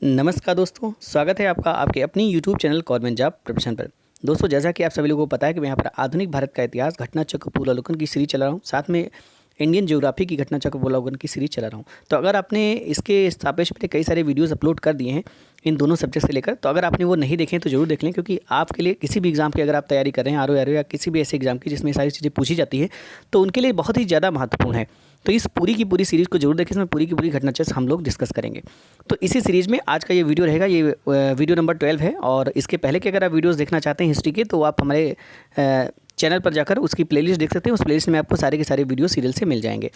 नमस्कार दोस्तों, स्वागत है आपका आपके अपनी YouTube channel government job preparation पर। दोस्तों, जैसा कि आप सभी लोगों को पता है कि मैं यहाँ पर आधुनिक भारत का इतिहास घटना चक्र पूर्वावलोकन की सीरीज चला रहा हूँ, साथ में इंडियन ज्योग्राफी की घटना चक्र पूर्वावलोकन की सीरीज चला रहा हूँ। तो अगर आपने इसके सापेक्ष में कई सारे वीडियोस अपलोड कर दिए हैं इन दोनों सब्जेक्ट से लेकर, तो अगर आपने वो नहीं देखे तो जरूर देख लें, क्योंकि आपके लिए किसी भी एग्जाम की अगर आप तैयारी कर रहे हैं, आर या किसी भी ऐसे एग्जाम की जिसमें ये सारी चीज़ें पूछी जाती है, तो उनके लिए बहुत ही ज़्यादा महत्वपूर्ण है। तो इस पूरी की पूरी सीरीज़ को जरूर देखें, इसमें पूरी की पूरी घटना चक्र हम लोग डिस्कस करेंगे। तो इसी सीरीज़ में आज का ये वीडियो रहेगा, ये वीडियो नंबर 12 है। और इसके पहले के अगर आप वीडियोस देखना चाहते हैं हिस्ट्री के, तो आप हमारे चैनल पर जाकर उसकी प्लेलिस्ट देख सकते हैं। उस प्लेलिस्ट में आपको सारे के सारे वीडियो सीरियल से मिल जाएंगे।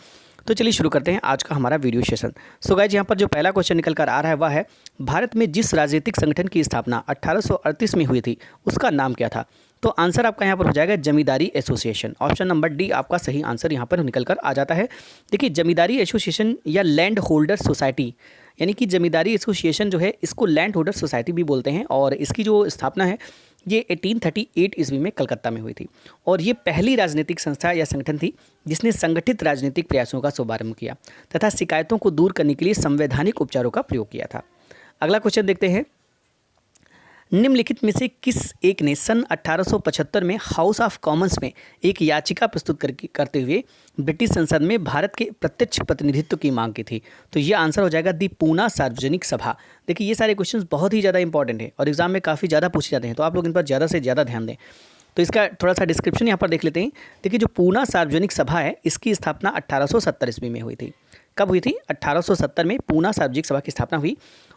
तो चलिए शुरू करते हैं आज का हमारा वीडियो सेशन। सो गाइस, यहाँ पर जो पहला क्वेश्चन निकल कर आ रहा है वह है, भारत में जिस राजनीतिक संगठन की स्थापना 1838 में हुई थी उसका नाम क्या था? तो आंसर आपका यहाँ पर हो जाएगा जमींदारी एसोसिएशन। ऑप्शन नंबर डी आपका सही आंसर यहाँ पर निकल कर आ जाता है। देखिए, जमींदारी एसोसिएशन या लैंड होल्डर सोसाइटी, यानी कि जमींदारी एसोसिएशन जो है इसको लैंड होल्डर सोसाइटी भी बोलते हैं, और इसकी जो स्थापना है ये 1838 ईस्वी में कलकत्ता में हुई थी। और ये पहली राजनीतिक संस्था या संगठन थी जिसने संगठित राजनीतिक प्रयासों का शुभारंभ किया तथा शिकायतों को दूर करने के लिए संवैधानिक उपचारों का प्रयोग किया था। अगला क्वेश्चन देखते हैं, निम्नलिखित में से किस एक ने सन 1875 में हाउस ऑफ कॉमन्स में एक याचिका प्रस्तुत करते हुए ब्रिटिश संसद में भारत के प्रत्यक्ष प्रतिनिधित्व की मांग की थी? तो ये आंसर हो जाएगा दी पूना सार्वजनिक सभा। देखिए, ये सारे क्वेश्चंस बहुत ही ज़्यादा इंपॉर्टेंट है और एग्जाम में काफ़ी ज़्यादा पूछे जाते हैं, तो आप लोग इन पर ज़्यादा से ज़्यादा ध्यान दें। तो इसका थोड़ा सा डिस्क्रिप्शन यहाँ पर देख लेते हैं। देखिए, जो पूना सार्वजनिक सभा है इसकी स्थापना 1870 ईस्वी में हुई थी। कब हुई थी? 1870 में पूना सार्वजनिक सभा की स्थापना हुई।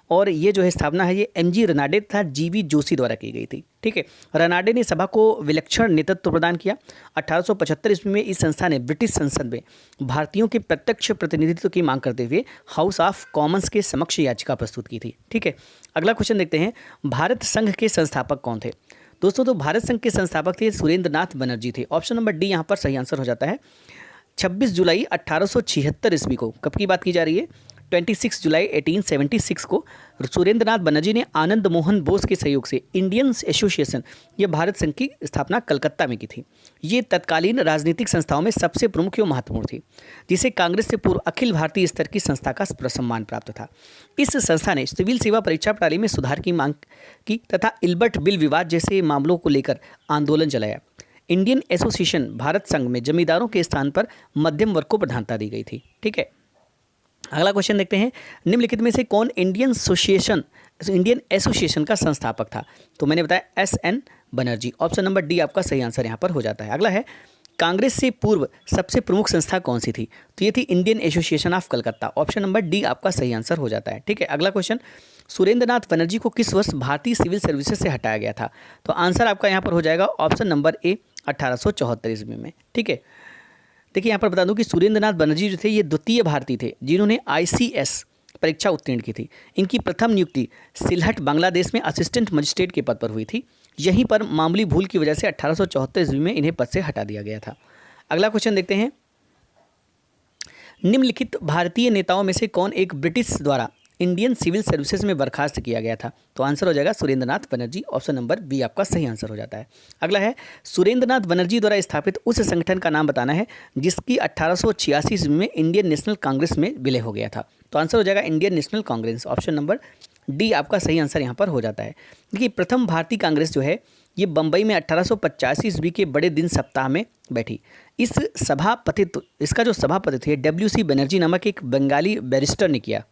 और ये जो है स्थापना है ये एमजी रनाडे तथा जीवी जोशी द्वारा की गई थी। ठीक है, रनाडे ने सभा को विलक्षण नेतृत्व प्रदान किया। 1875 ईस्वी में इस संस्था ने ब्रिटिश संसद में भारतीयों के प्रत्यक्ष प्रतिनिधित्व की मांग करते हुए हाउस ऑफ कॉमन्स के समक्ष याचिका प्रस्तुत की थी। ठीक है, अगला क्वेश्चन देखते हैं, भारत संघ के संस्थापक कौन थे? दोस्तों, तो भारत संघ के संस्थापक थे सुरेंद्र नाथ बनर्जी थे। ऑप्शन नंबर डी यहाँ पर सही आंसर हो जाता है। 26 जुलाई 1876 ईस्वी को, कब की बात की जा रही है? 26 जुलाई 1876 को सुरेंद्र नाथ बनर्जी ने आनंद मोहन बोस के सहयोग से इंडियन एसोसिएशन, यह भारत संघ की स्थापना कलकत्ता में की थी। ये तत्कालीन राजनीतिक संस्थाओं में सबसे प्रमुख एवं महत्वपूर्ण थी, जिसे कांग्रेस से पूर्व अखिल भारतीय स्तर की संस्था का सम्मान प्राप्त था। इस संस्था ने सिविल सेवा परीक्षा प्रणाली में सुधार की मांग की तथा इल्बर्ट बिल विवाद जैसे मामलों को लेकर आंदोलन चलाया। इंडियन एसोसिएशन भारत संघ में जमींदारों के स्थान पर मध्यम वर्ग को प्रधानता दी गई थी। ठीक है, अगला क्वेश्चन देखते हैं, निम्नलिखित में से कौन इंडियन एसोसिएशन का संस्थापक था? तो मैंने बताया SN. Banerjee. Option number D आपका सही आंसर यहाँ पर हो जाता है। अगला है, कांग्रेस से पूर्व सबसे प्रमुख संस्था कौन सी थी? तो ये थी Indian association of Calcutta. Option number D आपका सही आंसर हो जाता है। ठीक है, अगला क्वेश्चन, सुरेंद्र नाथ बनर्जी को किस वर्ष भारतीय सिविल सर्विसेज से हटाया गया था? तो आंसर आपका यहाँ पर हो जाएगा ऑप्शन नंबर ए 1874 ईस्वी में। ठीक है, देखिए यहाँ पर बता दूं कि सुरेंद्र नाथ बनर्जी जो थे ये द्वितीय भारतीय थे जिन्होंने आईसीएस परीक्षा उत्तीर्ण की थी। इनकी प्रथम नियुक्ति सिलहट बांग्लादेश में असिस्टेंट मजिस्ट्रेट के पद पर हुई थी। यहीं पर मामूली भूल की वजह से 1874 ईस्वी में इन्हें पद से हटा दिया गया था। अगला क्वेश्चन देखते हैं, निम्नलिखित भारतीय नेताओं में से कौन एक ब्रिटिश द्वारा इंडियन सिविल सर्विसेज में बर्खास्त किया गया था? तो आंसर हो जाएगा सुरेंद्र नाथ बनर्जी। ऑप्शन नंबर बी आपका सही आंसर हो जाता है। अगला है, सुरेंद्र नाथ बनर्जी द्वारा स्थापित उस संगठन का नाम बताना है जिसकी 1886 ईस्वी में इंडियन नेशनल कांग्रेस में विलय हो गया था। तो आंसर हो जाएगा Indian national Congress. Option number D आपका सही आंसर यहाँ पर हो जाता है। देखिए, प्रथम भारतीय कांग्रेस जो है ये बम्बई में 1885 ईस्वी के बड़े दिन सप्ताह में बैठी। इसका जो सभापति थे डब्ल्यू.सी. बनर्जी नामक एक बंगाली बैरिस्टर ने किया।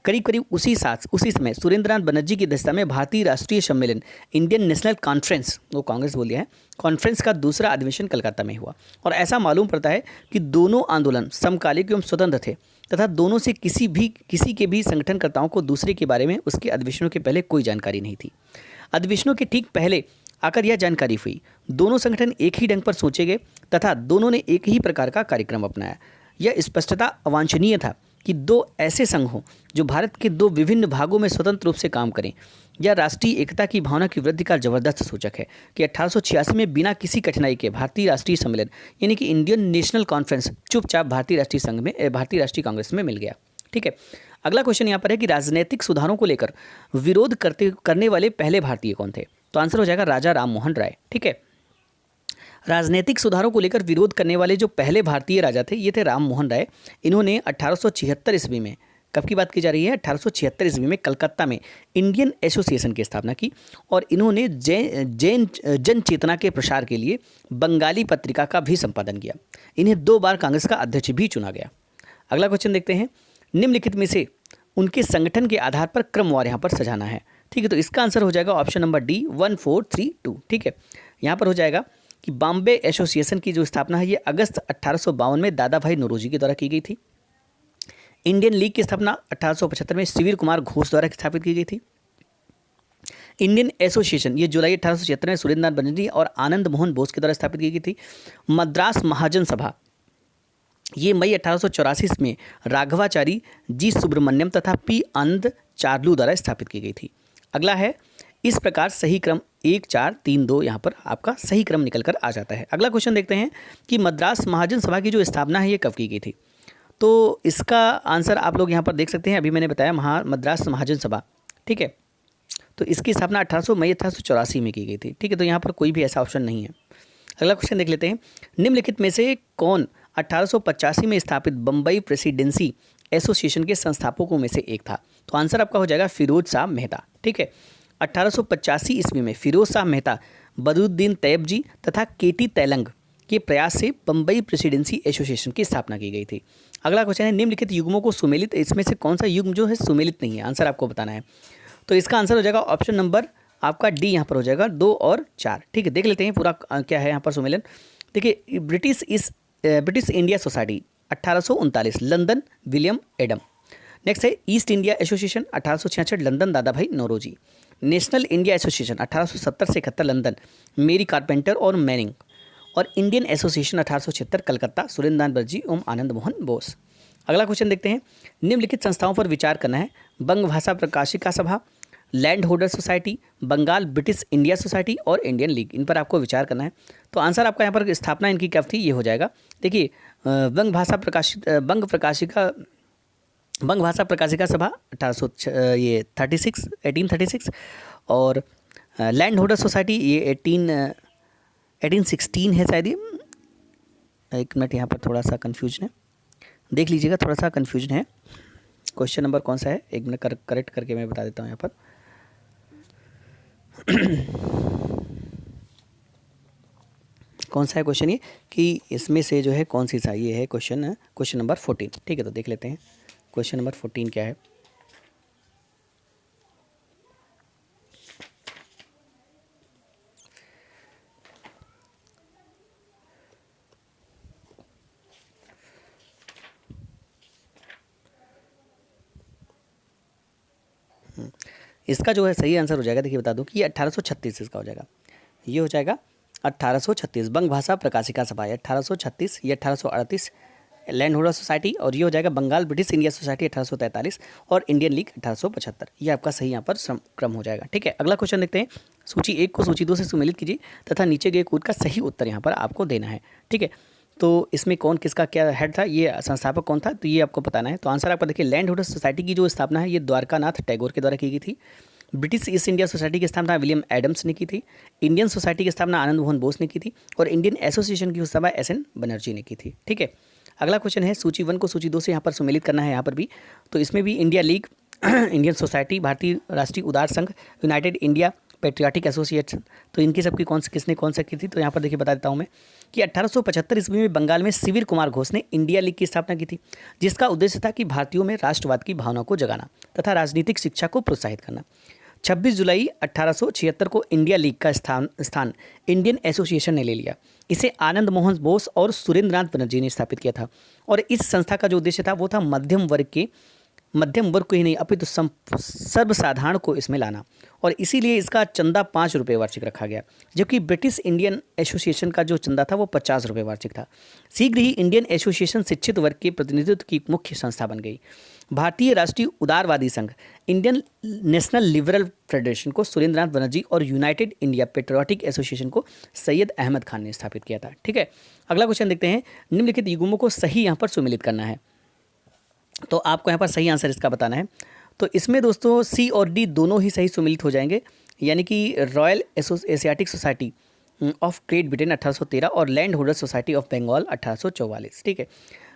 करीब करीब उसी समय सुरेंद्रनाथ बनर्जी की अध्यक्षता में भारतीय राष्ट्रीय सम्मेलन इंडियन नेशनल कॉन्फ्रेंस, वो कांग्रेस बोल दिया है, कॉन्फ्रेंस का दूसरा अधिवेशन कलकत्ता में हुआ। और ऐसा मालूम पड़ता है कि दोनों आंदोलन समकालिक एवं स्वतंत्र थे तथा दोनों से किसी के भी संगठनकर्ताओं को दूसरे के बारे में उसके अधिवेशनों के पहले कोई जानकारी नहीं थी। अधिवेशनों के ठीक पहले आकर यह जानकारी हुई। दोनों संगठन एक ही ढंग पर सोचे गए तथा दोनों ने एक ही प्रकार का कार्यक्रम अपनाया। यह स्पष्टता अवांछनीय था कि दो ऐसे संघ हों जो भारत के दो विभिन्न भागों में स्वतंत्र रूप से काम करें। यह राष्ट्रीय एकता की भावना की वृद्धि का जबरदस्त सूचक है कि 1886 में बिना किसी कठिनाई के भारतीय राष्ट्रीय सम्मेलन यानी कि इंडियन नेशनल कॉन्फ्रेंस चुपचाप भारतीय राष्ट्रीय कांग्रेस में मिल गया। ठीक है, अगला क्वेश्चन यहाँ पर है कि राजनीतिक सुधारों को लेकर विरोध करने वाले पहले भारतीय कौन थे? तो आंसर हो जाएगा राजा राम मोहन राय। ठीक है, राजनीतिक सुधारों को लेकर विरोध करने वाले जो पहले भारतीय राजा थे ये थे राम मोहन राय। इन्होंने 1876 ईस्वी में कब की बात की जा रही है? 1876 ईस्वी में कलकत्ता में इंडियन एसोसिएशन की स्थापना की और इन्होंने जैन जन चेतना के प्रसार के लिए बंगाली पत्रिका का भी संपादन किया। इन्हें 2 बार कांग्रेस का अध्यक्ष भी चुना गया। अगला क्वेश्चन देखते हैं, निम्नलिखित में से उनके संगठन के आधार पर क्रमवार यहाँ पर सजाना है। ठीक है, तो इसका आंसर हो जाएगा ऑप्शन नंबर डी 1432। ठीक है, यहाँ पर हो जाएगा कि बॉम्बे एसोसिएशन की जो स्थापना है ये अगस्त 1852 में दादा भाई नौरोजी के द्वारा की गई थी। इंडियन लीग की स्थापना 1875 में शिविर कुमार घोष द्वारा स्थापित की गई थी। इंडियन एसोसिएशन ये जुलाई 1876 में सुरेंद्र नाथ बनर्जी और आनंद मोहन बोस के द्वारा स्थापित की गई थी। मद्रास महाजन सभा ये मई 1884 में राघवाचारी जी सुब्रमण्यम तथा पी आनंद चार्लू द्वारा स्थापित की गई थी। अगला है, इस प्रकार सही क्रम 1 4 3 2 यहाँ पर आपका सही क्रम निकल कर आ जाता है। अगला क्वेश्चन देखते हैं कि मद्रास महाजन सभा की जो स्थापना है ये कब की गई थी। तो इसका आंसर आप लोग यहाँ पर देख सकते हैं, अभी मैंने बताया मद्रास महाजन सभा। ठीक है, तो इसकी स्थापना 1800 मई 1884 में की गई थी। ठीक है, तो यहाँ पर कोई भी ऐसा ऑप्शन नहीं है। अगला क्वेश्चन देख लेते हैं, निम्नलिखित में से कौन 1885 में स्थापित बम्बई प्रेसिडेंसी एसोसिएशन के संस्थापकों में से एक था। तो आंसर आपका हो जाएगा फिरोज शाह मेहता। ठीक है, 1885 ईस्वी में फिरोज शाह मेहता, बदरुद्दीन तैयब जी तथा केटी तैलंग के प्रयास से बम्बई प्रेसिडेंसी एसोसिएशन की स्थापना की गई थी। अगला क्वेश्चन है, निम्नलिखित युग्मों को सुमेलित, इसमें से कौन सा युग्म जो है सुमेलित नहीं है, आंसर आपको बताना है। तो इसका आंसर हो जाएगा ऑप्शन नंबर आपका डी, यहाँ पर हो जाएगा 2 और 4। ठीक है, देख लेते हैं पूरा क्या है यहाँ पर सुमेलन। देखिए, British India society 1839 London William Adam. Next है ईस्ट इंडिया एसोसिएशन 1866 लंदन दादा भाई नौरोजी। नेशनल इंडिया एसोसिएशन 1870 से 71 लंदन मेरी कारपेंटर और मैनिंग। और इंडियन एसोसिएशन 1876 कलकत्ता सुरेंद्र नाथ बनर्जी ओम आनंद मोहन बोस। अगला क्वेश्चन देखते हैं, निम्नलिखित संस्थाओं पर विचार करना है। बंग Bhasha Prakashika Sabha, Land Holder Society, Bengal British India Society और इंडियन लीग, इन पर आपको विचार करना है। तो आंसर आपका यहाँ पर स्थापना इनकी कब थी ये हो जाएगा। देखिए, बंग भाषा प्रकाशिका सभा 1836 और लैंड होल्डर सोसाइटी ये 1816 है शायद। ये एक मिनट, यहाँ पर थोड़ा सा कन्फ्यूजन है, देख लीजिएगा, थोड़ा सा कन्फ्यूजन है। क्वेश्चन नंबर कौन सा है, एक मिनट करेक्ट करके मैं बता देता हूँ यहाँ पर। कौन सा है क्वेश्चन ये कि इसमें से जो है कौन सी सा ये है क्वेश्चन नंबर 14। ठीक है, तो देख लेते हैं क्वेश्चन नंबर 14 क्या है। इसका जो है सही आंसर हो जाएगा, देखिए बता दूं कि ये 1836 इसका हो जाएगा। ये हो जाएगा 1836 बंग भाषा प्रकाशिका सभा है 1836, ये 1838 लैंड होल्डर सोसाइटी और ये हो जाएगा बंगाल ब्रिटिश इंडिया सोसाइटी 1843 और इंडियन लीग 1875। ये आपका सही यहाँ पर क्रम हो जाएगा। ठीक है, अगला क्वेश्चन देखते हैं। सूची 1 को सूची 2 से सुमेलित कीजिए तथा नीचे गए कोड का सही उत्तर यहाँ पर आपको देना है। ठीक है, तो इसमें कौन किसका क्या हेड था, ये संस्थापक कौन था, तो ये आपको बताना है। तो आंसर आपका देखिए, लैंड होल्डर सोसाइटी की जो स्थापना है ये द्वारकानाथ टैगोर के द्वारा की गई थी। ब्रिटिश ईस्ट इंडिया सोसाइटी की स्थापना विलियम एडम्स ने की थी। इंडियन सोसाइटी की स्थापना आनंद मोहन बोस ने की थी और इंडियन एसोसिएशन की स्थापना एस.एन. बनर्जी ने की थी। ठीक है, अगला क्वेश्चन है सूची 1 को सूची 2 से यहाँ पर सुमेलित करना है। यहाँ पर भी तो इसमें भी इंडिया लीग, इंडियन सोसाइटी, भारतीय राष्ट्रीय उदार संघ, यूनाइटेड इंडिया पेट्रियाटिक एसोसिएशन, तो इनकी सबकी किसने कौन सा की थी। तो यहाँ पर देखिए बता देता हूँ मैं कि 1875 ईस्वी में बंगाल में शिविर कुमार घोष ने इंडिया लीग की स्थापना की थी, जिसका उद्देश्य था कि भारतीयों में राष्ट्रवाद की भावना को जगाना तथा राजनीतिक शिक्षा को प्रोत्साहित करना। 26 जुलाई 1876 को इंडिया लीग का स्थान इंडियन एसोसिएशन ने ले लिया। इसे आनंद मोहन बोस और सुरेंद्र नाथ बनर्जी ने स्थापित किया था और इस संस्था का जो उद्देश्य था वो था मध्यम वर्ग को ही नहीं अपितु सर्वसाधारण को इसमें लाना और इसीलिए इसका चंदा 5 रुपये वार्षिक रखा गया, जबकि ब्रिटिश इंडियन एसोसिएशन का जो चंदा था वो 50 रुपये वार्षिक था। शीघ्र ही इंडियन एसोसिएशन शिक्षित वर्ग के प्रतिनिधित्व की मुख्य संस्था बन गई। भारतीय राष्ट्रीय उदारवादी संघ इंडियन नेशनल लिबरल फेडरेशन को सुरेंद्र नाथ बनर्जी और यूनाइटेड इंडिया पेट्रियाटिक एसोसिएशन को सैयद अहमद खान ने स्थापित किया था। ठीक है, अगला क्वेश्चन देखते हैं। निम्नलिखित युग्मों को सही यहाँ पर सुमेलित करना है, तो आपको यहाँ पर सही आंसर इसका बताना है। तो इसमें दोस्तों सी और डी दोनों ही सही सुमेलित हो जाएंगे, यानी कि Royal Asiatic Society of Great Britain 1813 और Land Holder Society of Bengal 1844। ठीक है,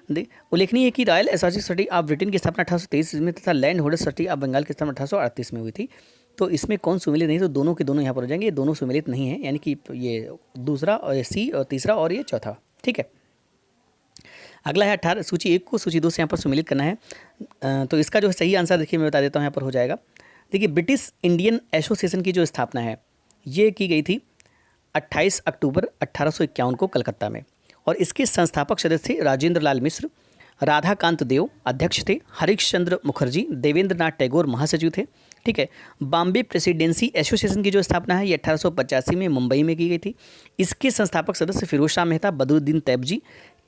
उल्लेखनीय है कि Royal Association Society of Britain की स्थापना 1823 में तथा Land Holders Society of Bengal की स्थापना 1838 में हुई थी। तो इसमें कौन सुमेलित नहीं, तो दोनों के दोनों यहाँ पर हो जाएंगे, ये दोनों सुमेलित नहीं है, यानी कि ये दूसरा और सी और तीसरा और ये चौथा। ठीक है, अगला है 18 सूची 1 को सूची 2 से यहाँ पर सुमेलित करना है। तो इसका जो सही आंसर देखिए मैं बता देता हूँ, यहाँ पर हो जाएगा। देखिए ब्रिटिश इंडियन एसोसिएशन की जो स्थापना है ये की गई थी 28 अक्टूबर 1851 को कलकत्ता में, और इसके संस्थापक सदस्य थे राजेंद्र लाल मिश्र, राधाकांत देव अध्यक्ष थे, हरीश चंद्र मुखर्जी, देवेंद्र नाथ टैगोर महासचिव थे। ठीक है, बॉम्बे प्रेसिडेंसी एसोसिएशन की जो स्थापना है ये 1885 में मुंबई में की गई थी। इसके संस्थापक सदस्य फिरोज शाह मेहता, बदरुद्दीन तैयबजी,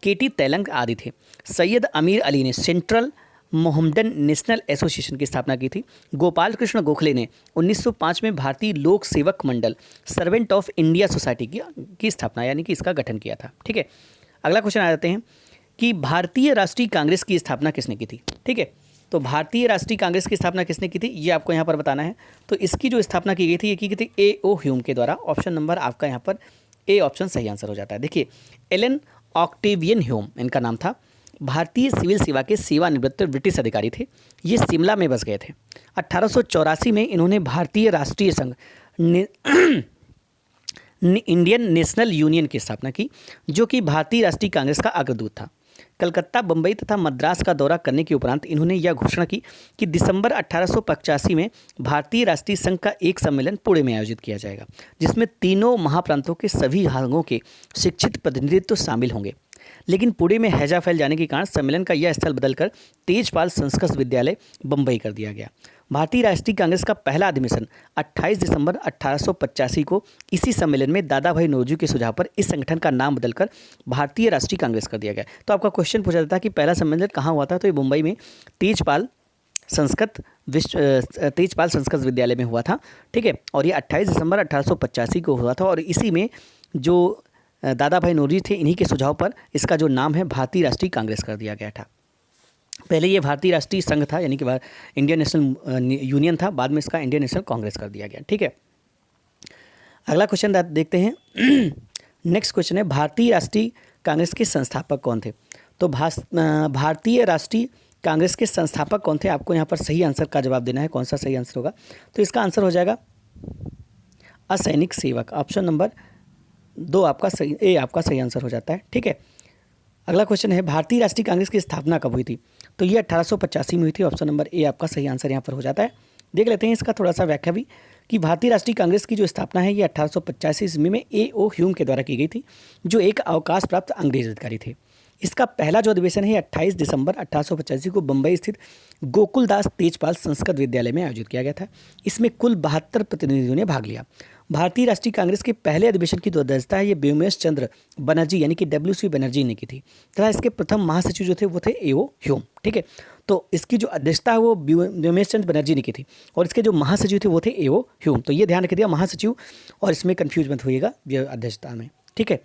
केटी तैलंग आदि थे। सैयद अमीर अली ने सेंट्रल मोहम्मडन नेशनल एसोसिएशन की स्थापना की थी। गोपाल कृष्ण गोखले ने 1905 में भारतीय लोक सेवक मंडल सर्वेंट ऑफ इंडिया सोसाइटी की स्थापना यानी कि इसका गठन किया था। ठीक है, अगला क्वेश्चन आ जाते हैं कि भारतीय राष्ट्रीय कांग्रेस की स्थापना किसने की थी। ठीक है, तो भारतीय राष्ट्रीय कांग्रेस की स्थापना किसने की थी ये आपको यहाँ पर बताना है। तो इसकी जो स्थापना की गई थी ये की गई थी A.O. ह्यूम के द्वारा। ऑप्शन नंबर आपका यहाँ पर ए ऑप्शन सही आंसर हो जाता है। देखिए एलन ऑक्टेवियन ह्यूम इनका नाम था, भारतीय सिविल सेवा के सेवानिवृत्त ब्रिटिश अधिकारी थे। ये शिमला में बस गए थे। 1884 में इन्होंने भारतीय राष्ट्रीय संघ इंडियन नेशनल यूनियन की स्थापना की, जो कि भारतीय राष्ट्रीय कांग्रेस का अग्रदूत था। कलकत्ता, बम्बई तथा मद्रास का दौरा करने के उपरांत इन्होंने यह घोषणा की कि दिसंबर 1885 में भारतीय राष्ट्रीय संघ का एक सम्मेलन पुणे में आयोजित किया जाएगा, जिसमें तीनों महाप्रांतों के सभी भागों के शिक्षित प्रतिनिधित्व शामिल होंगे। लेकिन पुणे में हैजा फैल जाने के कारण सम्मेलन का यह स्थल बदलकर तेजपाल संस्कृत विद्यालय बम्बई कर दिया गया। भारतीय राष्ट्रीय कांग्रेस का पहला अधिवेशन 28 दिसंबर 1885 को इसी सम्मेलन में दादा भाई नौरोजी के सुझाव पर इस संगठन का नाम बदलकर भारतीय राष्ट्रीय कांग्रेस कर दिया गया। तो आपका क्वेश्चन पूछा जाता है कि पहला सम्मेलन कहाँ हुआ था, तो ये मुंबई में तेजपाल संस्कृत विद्यालय में हुआ था। ठीक है, और ये 28 दिसंबर 1885 को हुआ था, और इसी में जो दादा भाई नौरोजी थे इन्हीं के सुझाव पर इसका जो नाम है भारतीय राष्ट्रीय कांग्रेस कर दिया गया था। पहले ये भारतीय राष्ट्रीय संघ था यानी कि इंडियन नेशनल यूनियन था, बाद में इसका इंडियन नेशनल कांग्रेस कर दिया गया। ठीक है, अगला क्वेश्चन देखते हैं। नेक्स्ट क्वेश्चन है भारतीय राष्ट्रीय कांग्रेस के संस्थापक कौन थे। तो भारतीय राष्ट्रीय कांग्रेस के संस्थापक कौन थे, आपको यहाँ पर सही आंसर का जवाब देना है। कौन सा सही आंसर होगा, तो इसका आंसर हो जाएगा असैनिक सेवक। ऑप्शन नंबर 2 आपका सही, ए आपका सही आंसर हो जाता है। ठीक है, अगला क्वेश्चन है भारतीय राष्ट्रीय कांग्रेस की स्थापना कब हुई थी, तो ये 1885 में हुई थी। ऑप्शन नंबर ए आपका सही आंसर यहाँ पर हो जाता है। देख लेते हैं इसका थोड़ा सा व्याख्या भी कि भारतीय राष्ट्रीय कांग्रेस की जो स्थापना है ये 1885 ईस्वी में A.O. ह्यूम के द्वारा की गई थी, जो एक अवकाश प्राप्त अंग्रेज अधिकारी थे। इसका पहला जो अधिवेशन है 28 दिसंबर 1885 को बम्बई स्थित गोकुलदास तेजपाल संस्कृत विद्यालय में आयोजित किया गया था। इसमें कुल 72 प्रतिनिधियों ने भाग लिया। भारतीय राष्ट्रीय कांग्रेस के पहले अधिवेशन की जो अध्यक्षता है ये व्योमेश चंद्र बनर्जी यानी कि W.C. बनर्जी ने की थी तथा इसके प्रथम महासचिव जो थे वो थे A.O. ह्यूम। ठीक है, तो इसकी जो अध्यक्षता है वो व्योमेश चंद्र बनर्जी ने की थी और इसके जो महासचिव थे वो थे A.O. ह्यूम। तो ये ध्यान रख दिया महासचिव, और इसमें कन्फ्यूज मत होइएगा अध्यक्षता में। ठीक है,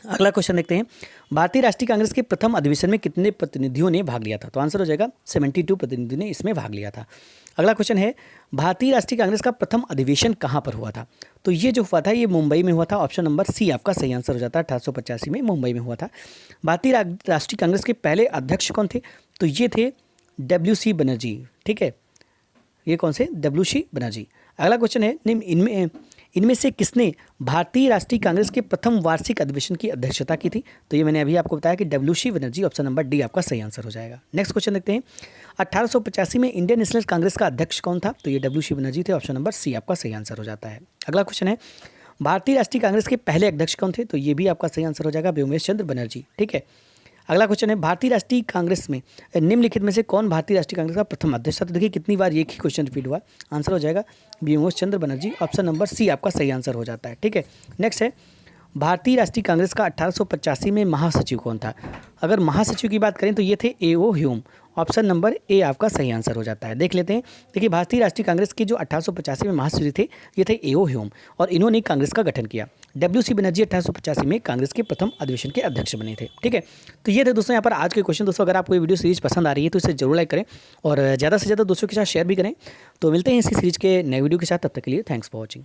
अगला क्वेश्चन देखते हैं भारतीय राष्ट्रीय कांग्रेस के प्रथम अधिवेशन में कितने प्रतिनिधियों ने भाग लिया था, तो आंसर हो जाएगा 72 प्रतिनिधियों ने इसमें भाग लिया था। अगला क्वेश्चन है भारतीय राष्ट्रीय कांग्रेस का प्रथम अधिवेशन कहाँ पर हुआ था, तो ये जो हुआ था ये मुंबई में हुआ था। ऑप्शन नंबर सी आपका सही आंसर हो जाता है। 1885 में मुंबई में हुआ था। भारतीय राष्ट्रीय कांग्रेस के पहले अध्यक्ष कौन थे, तो ये थे W.C. बनर्जी। ठीक है, ये कौन से W.C. बनर्जी। अगला क्वेश्चन है इनमें से किसने भारतीय राष्ट्रीय कांग्रेस के प्रथम वार्षिक अधिवेशन की अध्यक्षता की थी, तो ये मैंने अभी आपको बताया कि W.C. Banerjee. Option number D आपका सही आंसर हो जाएगा। नेक्स्ट क्वेश्चन देखते हैं 1885 में इंडियन नेशनल कांग्रेस का अध्यक्ष कौन था, तो ये W.C. बनर्जी थे। ऑप्शन नंबर सी आपका सही आंसर हो जाता है। अगला क्वेश्चन है भारतीय राष्ट्रीय कांग्रेस के पहले अध्यक्ष कौन थे, तो ये भी आपका सही आंसर हो जाएगा व्योमेश चंद्र बनर्जी। ठीक है, अगला क्वेश्चन है भारतीय राष्ट्रीय कांग्रेस में निम्नलिखित में से कौन भारतीय राष्ट्रीय कांग्रेस का प्रथम अध्यक्ष था, तो देखिए कितनी बार एक ही क्वेश्चन रिपीट हुआ। आंसर हो जाएगा व्योमेश चंद्र बनर्जी। ऑप्शन नंबर सी आपका सही आंसर हो जाता है। ठीक है, नेक्स्ट है भारतीय राष्ट्रीय कांग्रेस का 1885 में महासचिव कौन था। अगर महासचिव की बात करें तो ये थे A.O. Hume. Option number A आपका सही आंसर हो जाता है। देख लेते हैं, देखिए भारतीय राष्ट्रीय कांग्रेस के जो 1885 में महासचिव थे ये थे A.O. ह्यूम और इन्होंने कांग्रेस का गठन किया। W.C. बनर्जी 1885 में कांग्रेस के प्रथम अधिवेशन के अध्यक्ष बने थे। ठीक है, तो ये थे दोस्तों यहाँ पर आज के क्वेश्चन। दोस्तों अगर आपको ये वीडियो सीरीज पसंद आ रही है तो इसे जरूर लाइक करें और ज़्यादा से ज़्यादा दोस्तों के साथ शेयर भी करें। तो मिलते हैं इसी सीरीज के नए वीडियो के साथ, तब तक के लिए थैंक्स फॉर वॉचिंग।